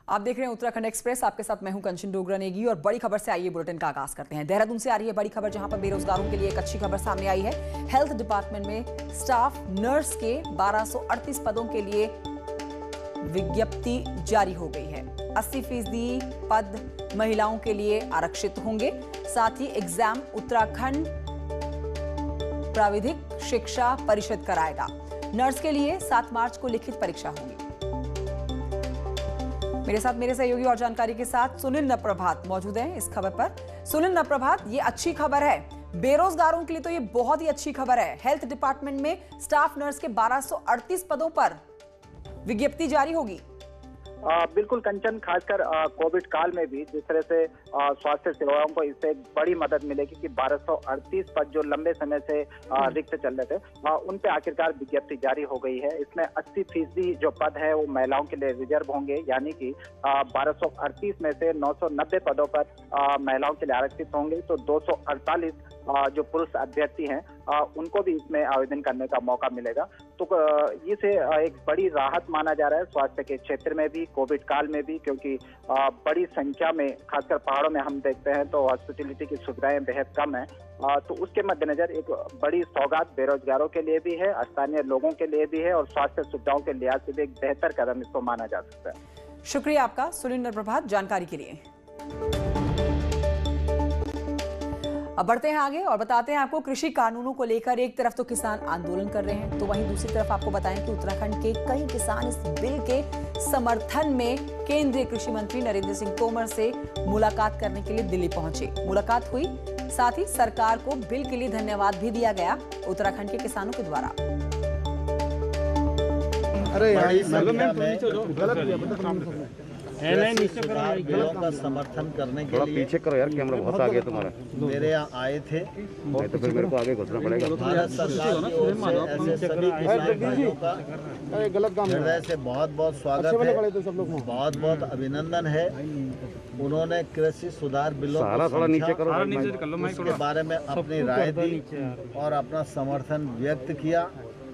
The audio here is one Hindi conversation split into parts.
आप देख रहे हैं उत्तराखंड एक्सप्रेस। आपके साथ मैं हूं कंचन डोगरा नेगी और बड़ी खबर से आइए बुलेटिन का आगाज करते हैं। देहरादून से आ रही है बड़ी खबर, जहां पर बेरोजगारों के लिए एक अच्छी खबर सामने आई है। हेल्थ डिपार्टमेंट में स्टाफ नर्स के 1238 पदों के लिए विज्ञप्ति जारी हो गई है। 80% पद महिलाओं के लिए आरक्षित होंगे। साथ ही एग्जाम उत्तराखंड प्राविधिक शिक्षा परिषद कराएगा। नर्स के लिए 7 मार्च को लिखित परीक्षा होगी। मेरे साथ मेरे सहयोगी और जानकारी के साथ सुनील नप्रभात मौजूद हैं इस खबर पर। सुनील नप्रभात, ये अच्छी खबर है बेरोजगारों के लिए, तो ये बहुत ही अच्छी खबर है। हेल्थ डिपार्टमेंट में स्टाफ नर्स के 1238 पदों पर विज्ञप्ति जारी होगी। बिल्कुल कंचन, खासकर कोविड काल में भी जिस तरह से स्वास्थ्य सेवाओं को इससे एक बड़ी मदद मिलेगी कि 1238 पद जो लंबे समय से रिक्त चल रहे थे उन पे आखिरकार विज्ञप्ति जारी हो गई है। इसमें 80% जो पद है वो महिलाओं के लिए रिजर्व होंगे, यानी कि 1238 में से 990 पदों पर महिलाओं के लिए आरक्षित होंगे, तो 248 जो पुरुष अभ्यर्थी हैं उनको भी इसमें आवेदन करने का मौका मिलेगा। तो इसे एक बड़ी राहत माना जा रहा है स्वास्थ्य के क्षेत्र में भी, कोविड काल में भी, क्योंकि बड़ी संख्या में खासकर पहाड़ों में हम देखते हैं तो हॉस्पिटलिटी की सुविधाएं बेहद कम है। तो उसके मद्देनजर एक बड़ी सौगात बेरोजगारों के लिए भी है, स्थानीय लोगों के लिए भी है और स्वास्थ्य सुविधाओं के लिहाज से भी एक बेहतर कदम इसको माना जा सकता है। शुक्रिया आपका सुनील नप्रभात जानकारी के लिए। अब बढ़ते हैं आगे और बताते हैं आपको कृषि कानूनों को लेकर एक तरफ तो किसान आंदोलन कर रहे हैं, तो वहीं दूसरी तरफ आपको बताएं कि उत्तराखंड के कई किसान इस बिल के समर्थन में केंद्रीय कृषि मंत्री नरेंद्र सिंह तोमर से मुलाकात करने के लिए दिल्ली पहुंचे। मुलाकात हुई, साथ ही सरकार को बिल के लिए धन्यवाद भी दिया गया उत्तराखंड के किसानों के द्वारा। बिलों का समर्थन करने के लिए पीछे करो यार, कैमरा बहुत आगे है तुम्हारा। मेरे यहाँ आए थे और तो फिर मेरे को आगे घुसना पड़ेगा। भारत सरकार की ओर से ऐसे सभी किसान भाइयों का हृदय से बहुत बहुत स्वागत है, बहुत बहुत अभिनंदन है। उन्होंने कृषि सुधार बिलों के बारे में अपनी राय दी और अपना समर्थन व्यक्त किया।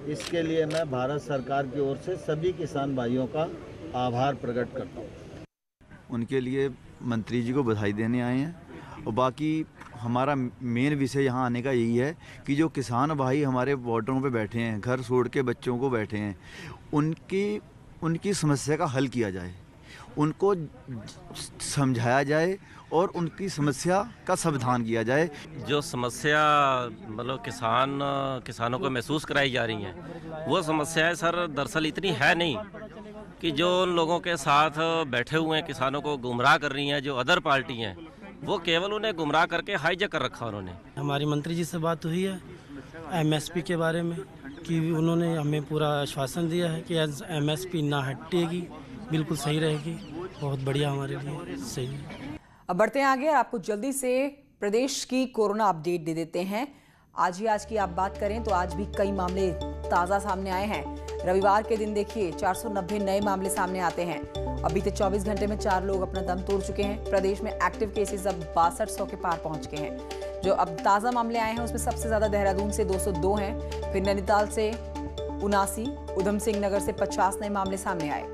इसके लिए मैं भारत सरकार की ओर से सभी किसान भाइयों का आभार प्रकट करता हूँ। उनके लिए मंत्री जी को बधाई देने आए हैं और बाकी हमारा मेन विषय यहाँ आने का यही है कि जो किसान भाई हमारे बॉर्डरों पे बैठे हैं, घर छोड़ के बच्चों को बैठे हैं, उनकी समस्या का हल किया जाए, उनको समझाया जाए और उनकी समस्या का समाधान किया जाए। जो समस्या मतलब किसानों को महसूस कराई जा रही हैं, वो समस्याएं सर दरअसल इतनी है नहीं कि जो उन लोगों के साथ बैठे हुए हैं किसानों को गुमराह कर रही हैं, जो अदर पार्टी हैं वो केवल उन्हें गुमराह करके हाईजैक कर रखा उन्होंने। हमारी मंत्री जी से बात हुई है एमएसपी के बारे में कि उन्होंने हमें पूरा आश्वासन दिया है कि एमएसपी ना हटेगी, बिल्कुल सही रहेगी। बहुत बढ़िया, हमारे लिए सही है। अब बढ़ते हैं आगे, आपको जल्दी से प्रदेश की कोरोना अपडेट दे देते हैं। आज की आप बात करें तो आज भी कई मामले ताज़ा सामने आए हैं। रविवार के दिन देखिए 490 नए मामले सामने आते हैं। अब बीते 24 घंटे में 4 लोग अपना दम तोड़ चुके हैं। प्रदेश में एक्टिव केसेस अब 6200 के पार पहुंच गए हैं। जो अब ताज़ा मामले आए हैं उसमें सबसे ज़्यादा देहरादून से 202 हैं, फिर नैनीताल से 79, उधम सिंह नगर से 50 नए मामले सामने आए।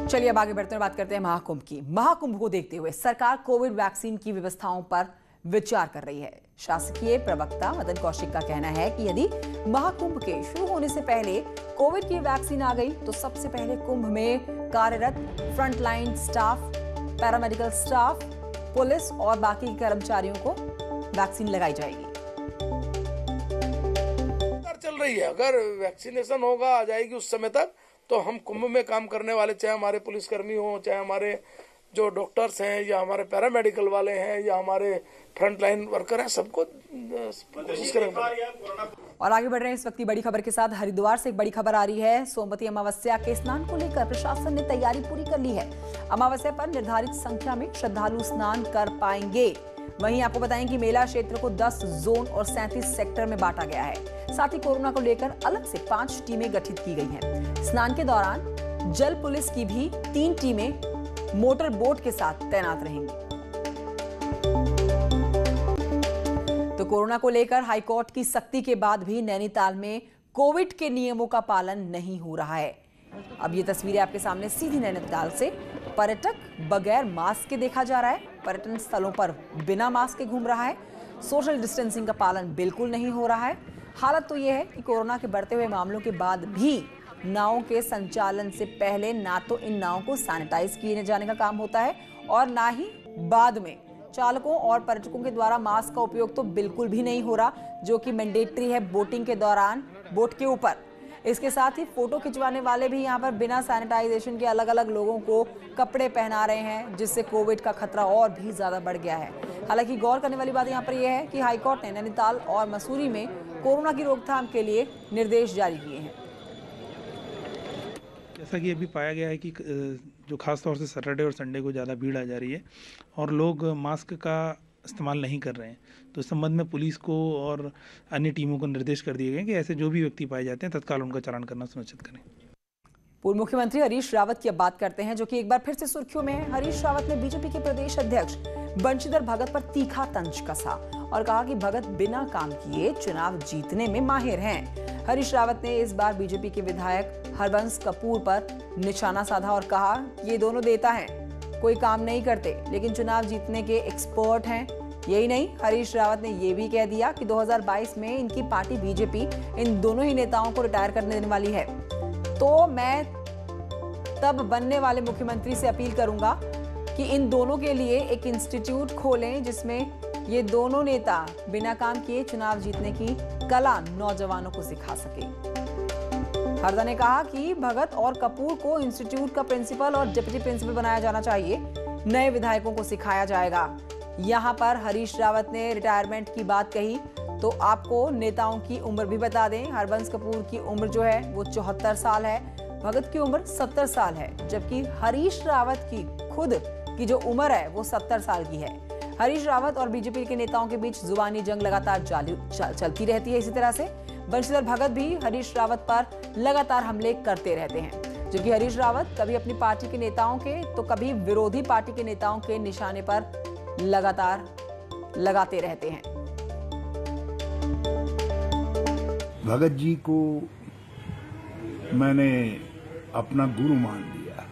चलिए अब आगे बढ़ते हैं, बात करते हैं महाकुंभ की। महाकुंभ को देखते हुए सरकार कोविड वैक्सीन की व्यवस्थाओं पर विचार कर रही है। शासकीय प्रवक्ता मदन कौशिक का कहना है कि यदि महाकुंभ के शुरू होने से पहले कोविड की वैक्सीन आ गई तो सबसे पहले कुंभ में कार्यरत frontline staff, paramedical staff, police और बाकी कर्मचारियों को वैक्सीन लगाई जाएगी। चल रही है, अगर वैक्सीनेशन होगा आ जाएगी उस समय तक, तो हम कुंभ में काम करने वाले, चाहे हमारे पुलिसकर्मी हो, चाहे हमारे जो डॉक्टर्स हैं या हमारे पैरामेडिकल वाले हैं या हमारे फ्रंटलाइन वर्कर हैं, सबको कोशिश करेंगे। और आगे बढ़ रहे हैं इस वक्त की बड़ी खबर के साथ। हरिद्वार से एक बड़ी खबर आ रही है। सोमवती अमावस्या के स्नान को लेकर प्रशासन ने तैयारी पूरी कर ली है। अमावस्या पर निर्धारित संख्या में श्रद्धालु स्नान कर पाएंगे। वहीं आपको बताएं कि मेला क्षेत्र को 10 जोन और 37 सेक्टर में बांटा गया है। साथ ही कोरोना को लेकर अलग से 5 टीमें गठित की गई हैं। स्नान के दौरान जल पुलिस की भी 3 टीमें मोटर बोट के साथ तैनात रहेंगी। तो कोरोना को लेकर हाईकोर्ट की सख्ती के बाद भी नैनीताल में कोविड के नियमों का पालन नहीं हो रहा है। अब ये तस्वीरें आपके सामने सीधी नैनीताल से। पर्यटक बगैर मास्क के देखा जा रहा है। पर्यटन स्थलों पर बिना मास्क के घूम रहा है। सोशल डिस्टेंसिंग का पालन बिल्कुल नहीं हो रहा है। हालत तो ये है कि कोरोना के बढ़ते हुए मामलों के बाद भी नावों के संचालन से पहले ना तो इन नावों को सैनिटाइज किए जाने का काम होता है और ना ही बाद में चालकों और पर्यटकों के द्वारा मास्क का उपयोग तो बिल्कुल भी नहीं हो रहा, जो कि मैंडेटरी है बोटिंग के दौरान बोट के ऊपर। इसके साथ ही फोटो खिंचवाने वाले भी यहाँ पर बिना सैनिटाइजेशन के अलग अलग लोगों को कपड़े पहना रहे हैं, जिससे कोविड का खतरा और भी ज्यादा बढ़ गया है। हालांकि गौर करने वाली बात यहाँ पर यह है कि हाईकोर्ट ने नैनीताल और मसूरी में कोरोना की रोकथाम के लिए निर्देश जारी किए हैं। जैसा कि अभी पाया गया है कि जो खास तौर से सैटरडे और संडे को ज़्यादा भीड़ आ जा रही है और लोग मास्क का इस्तेमाल नहीं कर रहे हैं, तो इस संबंध में पुलिस को और अन्य टीमों को निर्देश कर दिए गए कि ऐसे जो भी व्यक्ति पाए जाते हैं तत्काल उनका चालान करना सुनिश्चित करें। पूर्व मुख्यमंत्री हरीश रावत की अब बात करते हैं, जो कि एक बार फिर से सुर्खियों में है। हरीश रावत ने बीजेपी के प्रदेश अध्यक्ष बंशीधर भगत पर तीखा तंज कसा और कहा कि भगत बिना काम किए चुनाव जीतने में माहिर हैं। हरीश रावत ने इस बार बीजेपी के विधायक हरबंस कपूर पर निशाना साधा और कहा कि ये दोनों नेता हैं, कोई काम नहीं करते लेकिन चुनाव जीतने के एक्सपर्ट हैं। यही नहीं, हरीश रावत ने ये भी कह दिया कि 2022 में इनकी पार्टी बीजेपी इन दोनों ही नेताओं को रिटायर करने देने वाली है। तो मैं तब बनने वाले मुख्यमंत्री से अपील करूंगा कि इन दोनों के लिए एक इंस्टीट्यूट खोलें जिसमें ये दोनों नेता बिना काम किए चुनाव जीतने की कला नौजवानों को सिखा सके। हरदा ने कहा कि भगत और कपूर को इंस्टीट्यूट का प्रिंसिपल और डिप्टी प्रिंसिपल बनाया जाना चाहिए, नए विधायकों को सिखाया जाएगा। यहां पर हरीश रावत ने रिटायरमेंट की बात कही तो आपको नेताओं की उम्र भी बता दें। हरबंस कपूर की उम्र जो है वो 74 साल है, भगत की उम्र 70 साल है, जबकि हरीश रावत की खुद की जो उम्र है वो 70 साल की है। हरीश रावत और बीजेपी के नेताओं के बीच जुबानी जंग लगातार चलती रहती है। इसी तरह से बंशीधर भगत भी हरीश रावत पर लगातार हमले करते रहते हैं, जबकि हरीश रावत कभी अपनी पार्टी के नेताओं के तो कभी विरोधी पार्टी के नेताओं के निशाने पर लगातार लगाते रहते हैं। भगत जी को मैंने अपना गुरु मान लिया,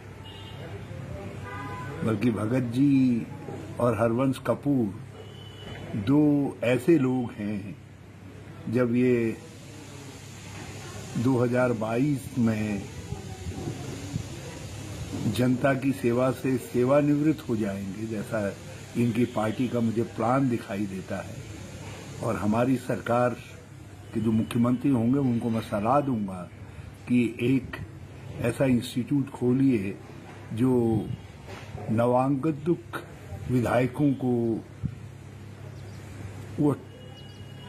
बल्कि भगत जी और हरवंश कपूर दो ऐसे लोग हैं, जब ये 2022 में जनता की सेवा से सेवानिवृत्त हो जाएंगे, जैसा इनकी पार्टी का मुझे प्लान दिखाई देता है, और हमारी सरकार के जो मुख्यमंत्री होंगे उनको मैं सलाह दूंगा कि एक ऐसा इंस्टीट्यूट खोलिए जो नवागंतुक विधायकों को वो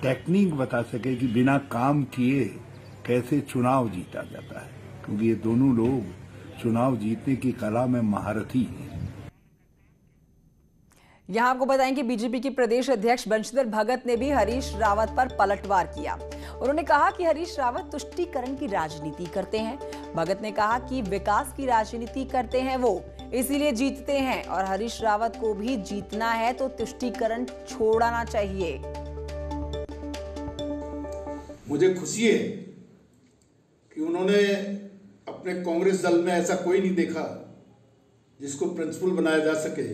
टेक्निक बता सके कि बिना काम किए कैसे चुनाव जीता जाता है, क्योंकि ये दोनों लोग चुनाव जीतने की कला में महारथी हैं। यहां आपको बताएं कि बीजेपी के प्रदेश अध्यक्ष बंशीधर भगत ने भी हरीश रावत पर पलटवार किया। उन्होंने कहा कि हरीश रावत तुष्टीकरण की राजनीति करते हैं। भगत ने कहा कि विकास की राजनीति करते हैं वो, इसीलिए जीतते हैं, और हरीश रावत को भी जीतना है तो तुष्टीकरण छोड़ना चाहिए। मुझे खुशी है कि उन्होंने अपने कांग्रेस दल में ऐसा कोई नहीं देखा जिसको प्रिंसिपल बनाया जा सके।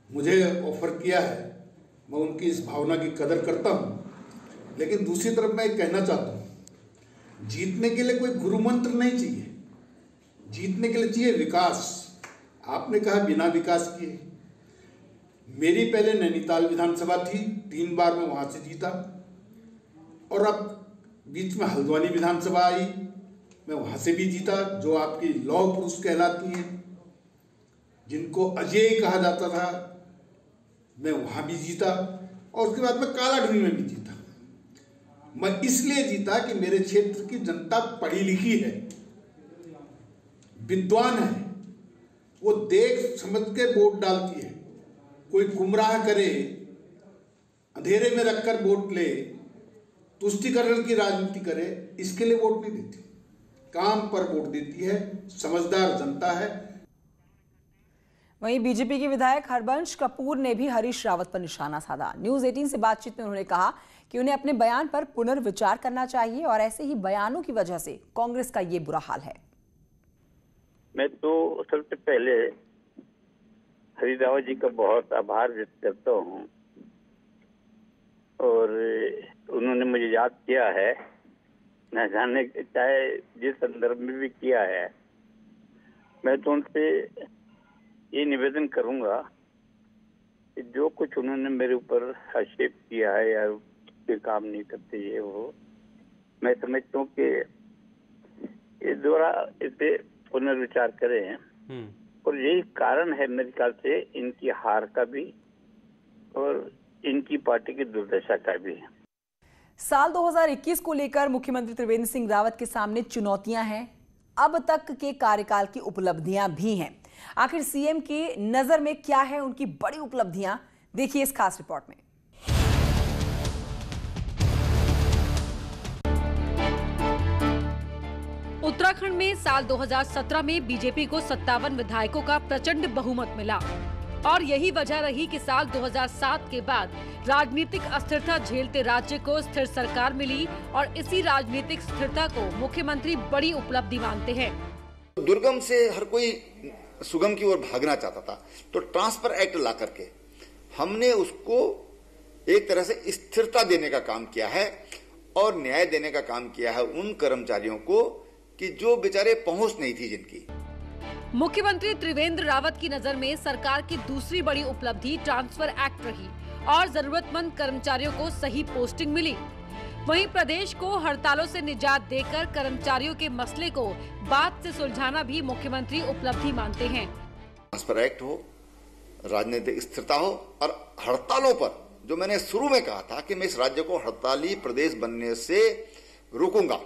मुझे ऑफर किया है, मैं उनकी इस भावना की कदर करता हूं, लेकिन दूसरी तरफ मैं कहना चाहता हूं, जीतने के लिए कोई गुरु मंत्र नहीं चाहिए, जीतने के लिए चाहिए विकास। आपने कहा बिना विकास किए, मेरी पहले नैनीताल विधानसभा थी, 3 बार मैं वहां से जीता, और अब बीच में हल्द्वानी विधानसभा आई, मैं वहां से भी जीता, जो आपकी लौह पुरुष कहलाती हैं, जिनको अजय कहा जाता था, मैं वहां भी जीता, और उसके बाद मैं कालाढूंगी में भी जीता। मैं इसलिए जीता कि मेरे क्षेत्र की जनता पढ़ी लिखी है, विद्वान है, वो देख समझ के वोट डालती है। कोई गुमराह करे, अंधेरे में रखकर वोट ले, तुष्टीकरण की राजनीति करे, इसके लिए वोट नहीं देती, काम पर वोट देती है, समझदार जनता है। वहीं बीजेपी के विधायक हरबंश कपूर ने भी हरीश रावत पर निशाना साधा। न्यूज़ 18 से बातचीत में उन्होंने कहा कि उन्हें अपने बयान पर पुनर्विचार करना चाहिए और ऐसे ही बयानों की वजह से कांग्रेस का ये बुरा हाल है। मैं तो सबसे पहले हरिरावत जी का बहुत आभार व्यक्त करता हूँ और उन्होंने मुझे याद किया है, न जाने चाहे जिस संदर्भ में भी किया है। मैं तो उनसे ये निवेदन करूंगा कि जो कुछ उन्होंने मेरे ऊपर आक्षेप किया है या कोई काम नहीं करते ये वो, मैं समझता हूँ कि ये दोबारा इसे पुनर्विचार करें और यही कारण है मेरे ख्याल से इनकी हार का भी और इनकी पार्टी की दुर्दशा का भी। साल 2021 को लेकर मुख्यमंत्री त्रिवेंद्र सिंह रावत के सामने चुनौतियां हैं, अब तक के कार्यकाल की उपलब्धियां भी हैं। आखिर सीएम की नजर में क्या है उनकी बड़ी उपलब्धियां, देखिए इस खास रिपोर्ट में। उत्तराखंड में साल 2017 में बीजेपी को 57 विधायकों का प्रचंड बहुमत मिला और यही वजह रही कि साल 2007 के बाद राजनीतिक अस्थिरता झेलते राज्य को स्थिर सरकार मिली और इसी राजनीतिक स्थिरता को मुख्यमंत्री बड़ी उपलब्धि मानते हैं। दुर्गम से हर कोई सुगम की ओर भागना चाहता था, तो ट्रांसफर एक्ट ला करके हमने उसको एक तरह से स्थिरता देने का काम किया है और न्याय देने का काम किया है उन कर्मचारियों को कि जो बेचारे पहुंच नहीं थी जिनकी। मुख्यमंत्री त्रिवेंद्र रावत की नजर में सरकार की दूसरी बड़ी उपलब्धि ट्रांसफर एक्ट रही और जरूरतमंद कर्मचारियों को सही पोस्टिंग मिली। वहीं प्रदेश को हड़तालों से निजात देकर कर्मचारियों के मसले को बात से सुलझाना भी मुख्यमंत्री उपलब्धि मानते हैं। ट्रांसफर एक्ट हो, राजनीतिक स्थिरता हो और हड़तालों पर जो मैंने शुरू में कहा था कि मैं इस राज्य को हड़ताली प्रदेश बनने से रोकूंगा,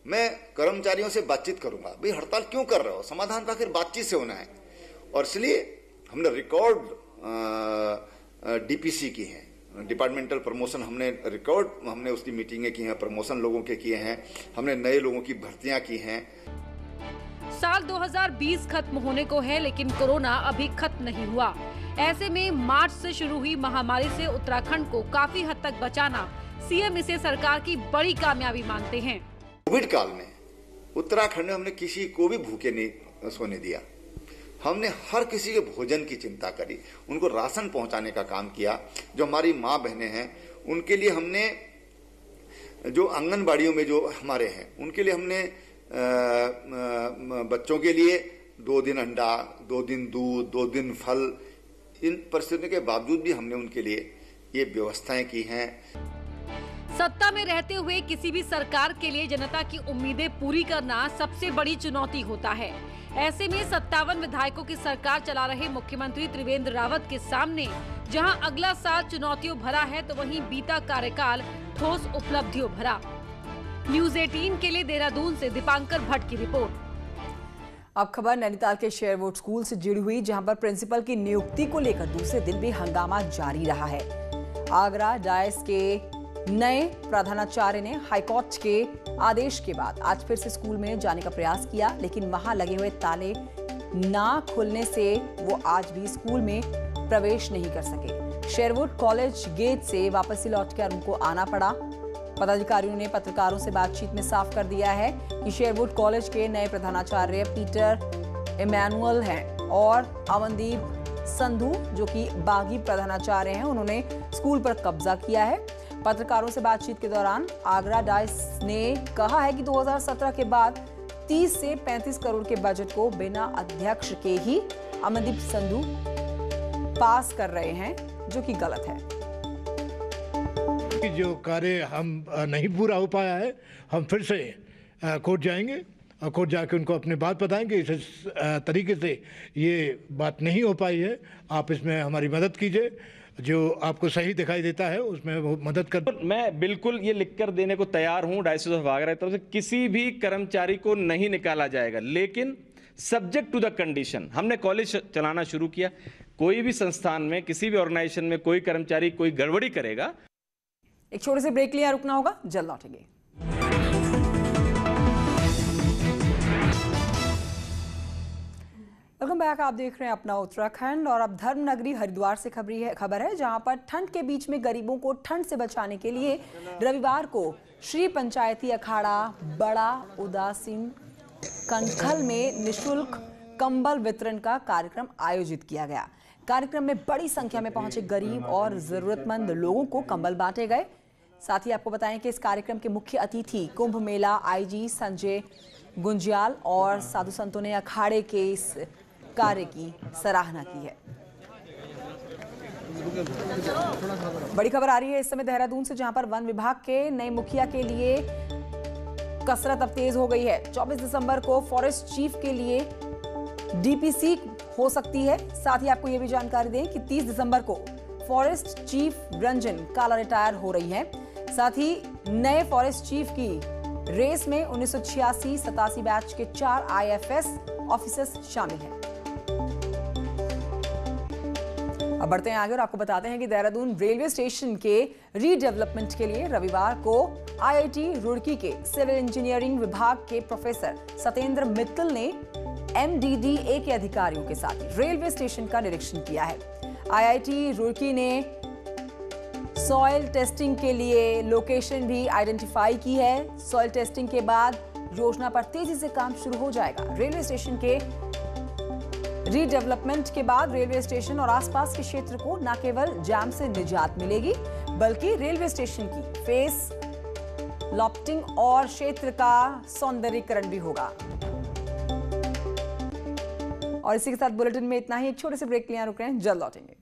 मैं कर्मचारियों से बातचीत करूंगा। भाई हड़ताल क्यों कर रहे हो, समाधान तो आखिर बातचीत से होना है। और इसलिए हमने रिकॉर्ड डीपीसी की है, डिपार्टमेंटल प्रमोशन हमने उसकी मीटिंगें की हैं, प्रमोशन लोगों के किए हैं, हमने नए लोगों की भर्तियां की हैं। साल 2020 खत्म होने को है लेकिन कोरोना अभी खत्म नहीं हुआ। ऐसे में मार्च से शुरू हुई महामारी से उत्तराखंड को काफी हद तक बचाना सीएम इसे सरकार की बड़ी कामयाबी मानते हैं। कोविड काल में उत्तराखंड में हमने किसी को भी भूखे नहीं सोने दिया। हमने हर किसी के भोजन की चिंता करी, उनको राशन पहुंचाने का काम किया। जो हमारी माँ बहनें हैं उनके लिए हमने, जो आंगनबाड़ियों में जो हमारे हैं उनके लिए हमने बच्चों के लिए 2 दिन अंडा, 2 दिन दूध, 2 दिन फल, इन परिस्थितियों के बावजूद भी हमने उनके लिए ये व्यवस्थाएं की हैं। सत्ता में रहते हुए किसी भी सरकार के लिए जनता की उम्मीदें पूरी करना सबसे बड़ी चुनौती होता है। ऐसे में 57 विधायकों की सरकार चला रहे मुख्यमंत्री त्रिवेंद्र रावत के सामने जहां अगला साल चुनौतियों भरा है तो वहीं बीता कार्यकाल ठोस उपलब्धियों भरा। न्यूज़ 18 के लिए देहरादून से दीपांकर भट्ट की रिपोर्ट। अब खबर नैनीताल के शेरवुड स्कूल से जुड़ी हुई, जहां पर प्रिंसिपल की नियुक्ति को लेकर दूसरे दिन भी हंगामा जारी रहा है। आगरा डायस के नए प्रधानाचार्य ने हाईकोर्ट के आदेश के बाद आज फिर से स्कूल में जाने का प्रयास किया, लेकिन वहां लगे हुए ताले ना खुलने से वो आज भी स्कूल में प्रवेश नहीं कर सके। शेरवुड कॉलेज गेट से वापसी लौटकर उनको आना पड़ा। पदाधिकारियों ने पत्रकारों से बातचीत में साफ कर दिया है कि शेरवुड कॉलेज के नए प्रधानाचार्य पीटर इमैनुअल हैं और अमनदीप संधू जो कि बागी प्रधानाचार्य हैं, उन्होंने स्कूल पर कब्जा किया है। पत्रकारों से बातचीत के दौरान आगरा डाइस ने कहा है कि 2017 के बाद 30 से 35 करोड़ के बजट को बिना अध्यक्ष के ही अमनदीप संधू पास कर रहे हैं, जो कि गलत है। जो कार्य हम नहीं पूरा हो पाया है, हम फिर से कोर्ट जाएंगे और कोर्ट जाके उनको अपनी बात बताएंगे। इस तरीके से ये बात नहीं हो पाई है, आप इसमें हमारी मदद कीजिए, जो आपको सही दिखाई देता है उसमें वो मदद कर। मैं बिल्कुल ये लिखकर देने को तैयार हूं डायसिस ऑफ आगरा की तरफ से, किसी भी कर्मचारी को नहीं निकाला जाएगा, लेकिन सब्जेक्ट टू द कंडीशन। हमने कॉलेज चलाना शुरू किया, कोई भी संस्थान में किसी भी ऑर्गेनाइजेशन में कोई कर्मचारी कोई गड़बड़ी करेगा। एक छोटे से ब्रेक लिया, रुकना होगा, जल्द लौटेंगे। वेलकम बैक, आप देख रहे हैं अपना उत्तराखंड। और अब धर्म नगरी हरिद्वार से खबर है जहां पर ठंड के बीच में गरीबों को ठंड से बचाने के लिए रविवार को श्री पंचायती अखाड़ा बड़ा उदासीन कनखल में निशुल्क कंबल वितरण का कार्यक्रम आयोजित किया गया। कार्यक्रम में बड़ी संख्या में पहुंचे गरीब और जरूरतमंद लोगों को कंबल बांटे गए। साथ ही आपको बताएं कि इस कार्यक्रम के मुख्य अतिथि कुंभ मेला आईजी संजय गुंजियाल और साधु संतों ने अखाड़े के इस कार्य की सराहना की है। बड़ी खबर आ रही है इस समय देहरादून से, जहां पर वन विभाग के नए मुखिया के लिए कसरत अब तेज हो गई है। 24 दिसंबर को फॉरेस्ट चीफ के लिए डीपीसी हो सकती है। साथ ही आपको यह भी जानकारी दें कि 30 दिसंबर को फॉरेस्ट चीफ रंजन काला रिटायर हो रही है। साथ ही नए फॉरेस्ट चीफ की रेस में 1986-87 बैच के 4 आईएफएस ऑफिसर्स शामिल हैं। अब बढ़ते हैं आगे और आपको बताते हैं कि देहरादून रेलवे स्टेशन के रीडेवलपमेंट के लिए रविवार को आईआईटी रुड़की के सिविल इंजीनियरिंग विभाग के प्रोफेसर सत्येंद्र मित्तल ने एमडीडीए के अधिकारियों के साथ रेलवे स्टेशन का निरीक्षण किया है। आईआईटी रुड़की ने सॉइल टेस्टिंग के लिए लोकेशन भी आइडेंटिफाई की है। सॉइल टेस्टिंग के बाद योजना पर तेजी से काम शुरू हो जाएगा। रेलवे स्टेशन के रीडेवलपमेंट के बाद रेलवे स्टेशन और आसपास के क्षेत्र को न केवल जाम से निजात मिलेगी, बल्कि रेलवे स्टेशन की फेस लॉफ्टिंग और क्षेत्र का सौंदर्यीकरण भी होगा। और इसी के साथ बुलेटिन में इतना ही। एक छोटे से ब्रेक के लिए रुक रहे हैं, जल्द लौटेंगे।